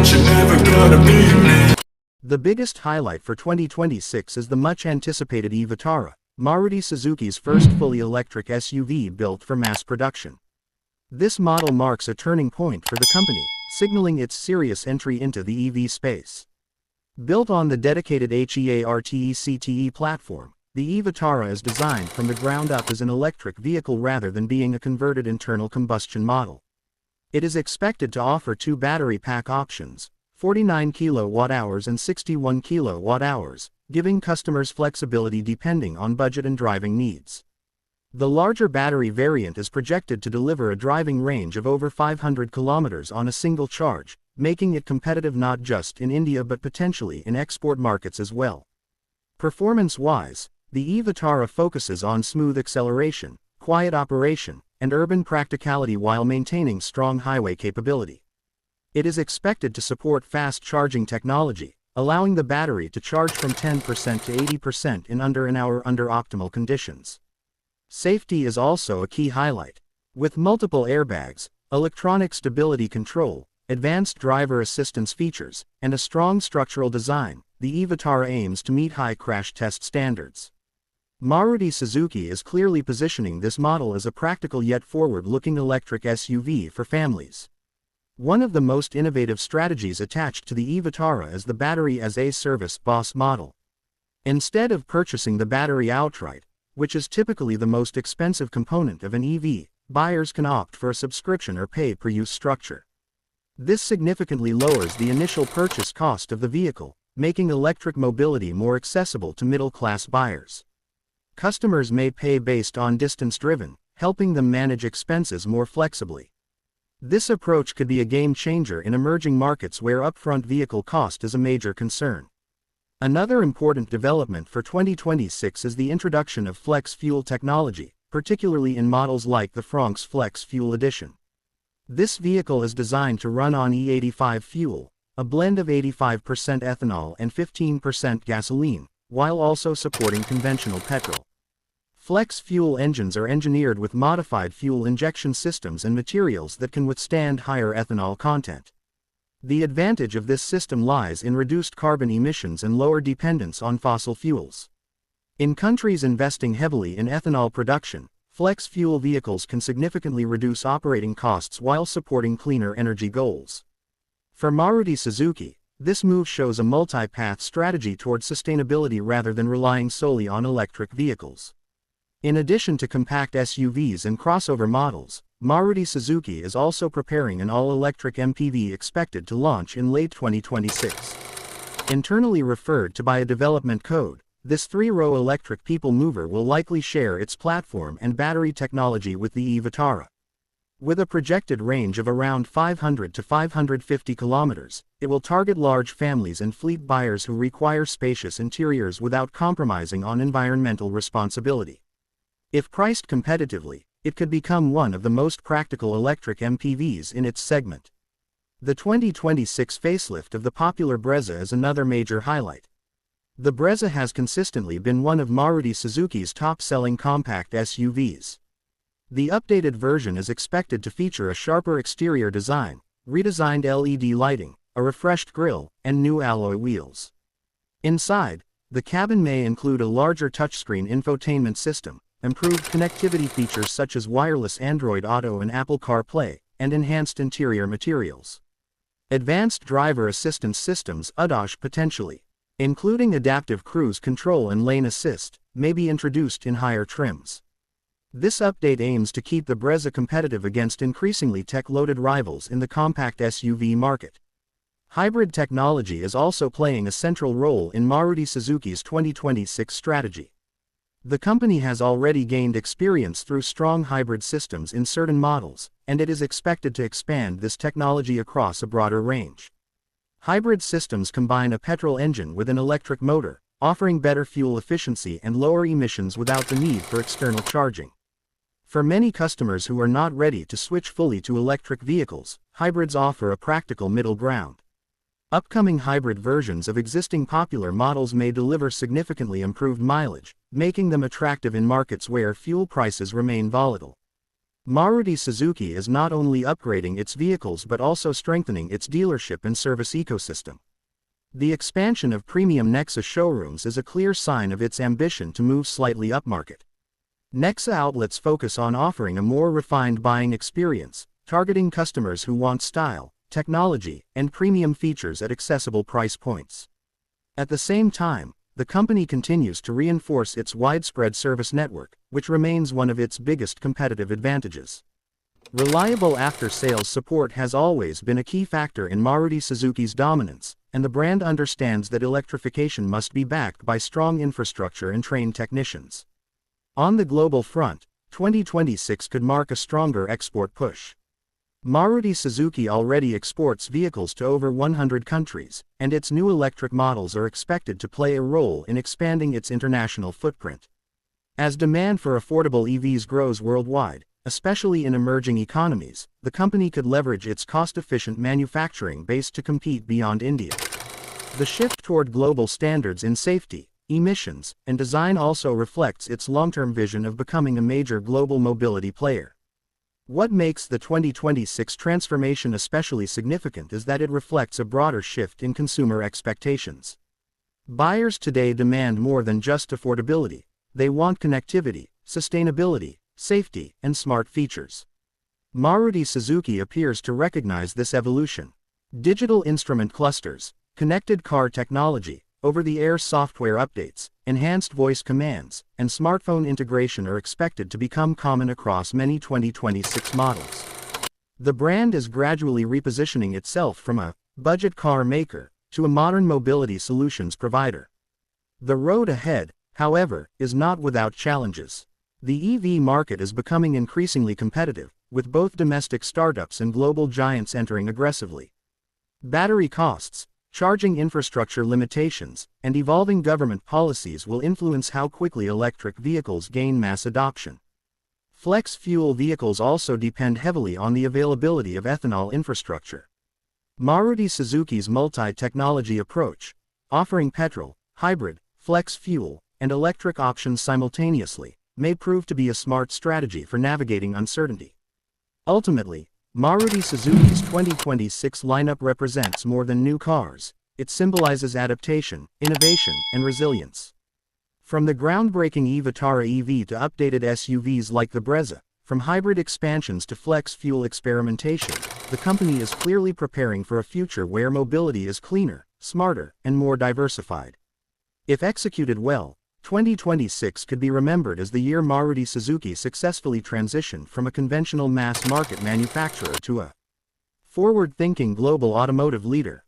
but you're never gonna be me. The biggest highlight for 2026 is the much-anticipated Vitara, Maruti Suzuki's first fully electric SUV built for mass production. This model marks a turning point for the company, signaling its serious entry into the EV space. Built on the dedicated HEARTECTE platform, the Vitara is designed from the ground up as an electric vehicle rather than being a converted internal combustion model. It is expected to offer two battery pack options, 49 kWh and 61 kWh, giving customers flexibility depending on budget and driving needs. The larger battery variant is projected to deliver a driving range of over 500 kilometers on a single charge, making it competitive not just in India but potentially in export markets as well. Performance-wise, the Vitara focuses on smooth acceleration, quiet operation, and urban practicality while maintaining strong highway capability. It is expected to support fast charging technology, allowing the battery to charge from 10% to 80% in under an hour under optimal conditions. Safety is also a key highlight. With multiple airbags, electronic stability control, advanced driver assistance features, and a strong structural design, the Vitara aims to meet high crash test standards. Maruti Suzuki is clearly positioning this model as a practical yet forward-looking electric SUV for families. One of the most innovative strategies attached to the Vitara is the battery-as-a-service BOSS model. Instead of purchasing the battery outright, which is typically the most expensive component of an EV, buyers can opt for a subscription or pay-per-use structure. This significantly lowers the initial purchase cost of the vehicle, making electric mobility more accessible to middle-class buyers. Customers may pay based on distance driven, helping them manage expenses more flexibly. This approach could be a game-changer in emerging markets where upfront vehicle cost is a major concern. Another important development for 2026 is the introduction of flex fuel technology, particularly in models like the Franx Flex Fuel Edition. This vehicle is designed to run on E85 fuel, a blend of 85% ethanol and 15% gasoline, while also supporting conventional petrol. Flex fuel engines are engineered with modified fuel injection systems and materials that can withstand higher ethanol content. The advantage of this system lies in reduced carbon emissions and lower dependence on fossil fuels. In countries investing heavily in ethanol production, flex fuel vehicles can significantly reduce operating costs while supporting cleaner energy goals. For Maruti Suzuki, this move shows a multi-path strategy towards sustainability rather than relying solely on electric vehicles. In addition to compact SUVs and crossover models, Maruti Suzuki is also preparing an all-electric MPV expected to launch in late 2026. Internally referred to by a development code, this three-row electric people mover will likely share its platform and battery technology with the Vitara. With a projected range of around 500 to 550 kilometers, it will target large families and fleet buyers who require spacious interiors without compromising on environmental responsibility. If priced competitively, it could become one of the most practical electric MPVs in its segment. The 2026 facelift of the popular Brezza is another major highlight. The Brezza has consistently been one of Maruti Suzuki's top-selling compact SUVs. The updated version is expected to feature a sharper exterior design, redesigned LED lighting, a refreshed grille, and new alloy wheels. Inside, the cabin may include a larger touchscreen infotainment system, improved connectivity features such as wireless Android Auto and Apple CarPlay, and enhanced interior materials. Advanced driver assistance systems (ADAS) potentially, including adaptive cruise control and lane assist, may be introduced in higher trims. This update aims to keep the Brezza competitive against increasingly tech-loaded rivals in the compact SUV market. Hybrid technology is also playing a central role in Maruti Suzuki's 2026 strategy. The company has already gained experience through strong hybrid systems in certain models, and it is expected to expand this technology across a broader range. Hybrid systems combine a petrol engine with an electric motor, offering better fuel efficiency and lower emissions without the need for external charging. For many customers who are not ready to switch fully to electric vehicles, hybrids offer a practical middle ground. Upcoming hybrid versions of existing popular models may deliver significantly improved mileage, making them attractive in markets where fuel prices remain volatile. Maruti Suzuki is not only upgrading its vehicles but also strengthening its dealership and service ecosystem. The expansion of premium Nexa showrooms is a clear sign of its ambition to move slightly upmarket. Nexa outlets focus on offering a more refined buying experience, targeting customers who want style, technology, and premium features at accessible price points. At the same time, the company continues to reinforce its widespread service network, which remains one of its biggest competitive advantages. Reliable after-sales support has always been a key factor in Maruti Suzuki's dominance, and the brand understands that electrification must be backed by strong infrastructure and trained technicians. On the global front, 2026 could mark a stronger export push. Maruti Suzuki already exports vehicles to over 100 countries, and its new electric models are expected to play a role in expanding its international footprint. As demand for affordable EVs grows worldwide, especially in emerging economies, the company could leverage its cost-efficient manufacturing base to compete beyond India. The shift toward global standards in safety, emissions, and design also reflects its long-term vision of becoming a major global mobility player. What makes the 2026 transformation especially significant is that it reflects a broader shift in consumer expectations. Buyers today demand more than just affordability; they want connectivity, sustainability, safety, and smart features. Maruti Suzuki appears to recognize this evolution. Digital instrument clusters, connected car technology, over-the-air software updates, enhanced voice commands, and smartphone integration are expected to become common across many 2026 models. The brand is gradually repositioning itself from a budget car maker to a modern mobility solutions provider. The road ahead, however, is not without challenges. The EV market is becoming increasingly competitive, with both domestic startups and global giants entering aggressively. Battery costs, charging infrastructure limitations, and evolving government policies will influence how quickly electric vehicles gain mass adoption. Flex fuel vehicles also depend heavily on the availability of ethanol infrastructure. Maruti Suzuki's multi-technology approach, offering petrol, hybrid, flex fuel, and electric options simultaneously, may prove to be a smart strategy for navigating uncertainty. Ultimately, Maruti Suzuki's 2026 lineup represents more than new cars; it symbolizes adaptation, innovation, and resilience. From the groundbreaking Vitara EV to updated SUVs like the Brezza, from hybrid expansions to flex fuel experimentation, the company is clearly preparing for a future where mobility is cleaner, smarter, and more diversified. If executed well, 2026 could be remembered as the year Maruti Suzuki successfully transitioned from a conventional mass-market manufacturer to a forward-thinking global automotive leader.